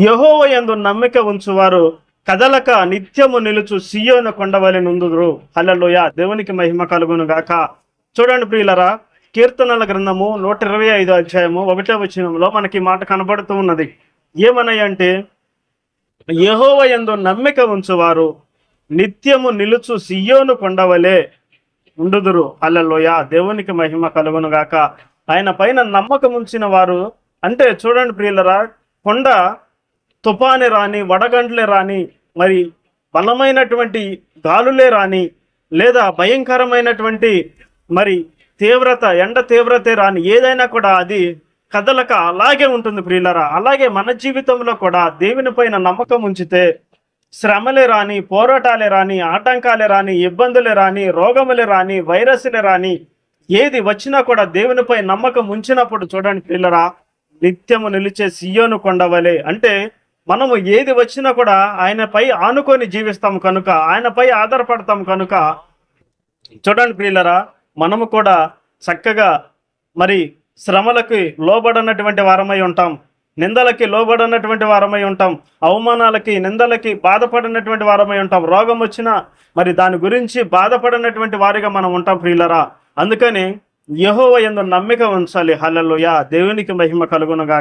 యెహోవా యందు నమ్మిక ఉంచువారు కదలక నిత్యము నిలుచు సియోను కొండవలె నుందురు. హల్లెలూయా. దేవునికి మహిమ కలుగును గాక. చూడండి ప్రియులరా, కీర్తనల గ్రంథము 125 అధ్యాయము 1వ వచనంలో మనకి మాట కనబడుతూ ఉన్నది. ఏమన్నాయంటే, యెహోవా యందు నమ్మిక ఉంచువారు నిత్యము నిలుచు సియోను కొండవలె ఉండుదురు. హల్లెలూయా. దేవునికి మహిమ కలుగును గాక. ఆయన పైన నమ్మకం ఉంచిన వారు అంటే చూడండి ప్రియులరా, కొండ తుఫానే రాని, వడగండ్లే రాని, మరి బలమైనటువంటి గాలులే రాని, లేదా భయంకరమైనటువంటి మరి తీవ్రత, ఎండ తీవ్రతే రాని, ఏదైనా కూడా అది కదలక అలాగే ఉంటుంది ప్రియులరా. అలాగే మన జీవితంలో కూడా దేవుని పైన నమ్మకం ఉంచితే శ్రమలే రాని, పోరాటాలే రాని, ఆటంకాలే రాని, ఇబ్బందులే రాని, రోగములే రాని, వైరస్లే రాని, ఏది వచ్చినా కూడా దేవునిపై నమ్మకం ఉంచినప్పుడు చూడండి ప్రియులరా, నిత్యము నిలిచే సియోను కొండవలే. అంటే మనము ఏది వచ్చినా కూడా ఆయనపై ఆనుకొని జీవిస్తాం కనుక, ఆయనపై ఆధారపడతాం కనుక చూడండి ప్రియులరా, మనము కూడా చక్కగా మరి శ్రమలకి లోబడినటువంటి వారమై ఉంటాం, నిందలకి లోబడినటువంటి వారమై ఉంటాం, అవమానాలకి నిందలకి బాధపడినటువంటి వారమై ఉంటాం, రోగం వచ్చినా మరి దాని గురించి బాధపడినటువంటి వారిగా మనం ఉంటాం ప్రియులరా. అందుకని యెహోవా యందు నమ్మిక ఉంచాలి. హల్లెలూయా. దేవునికి మహిమ కలుగునుగా.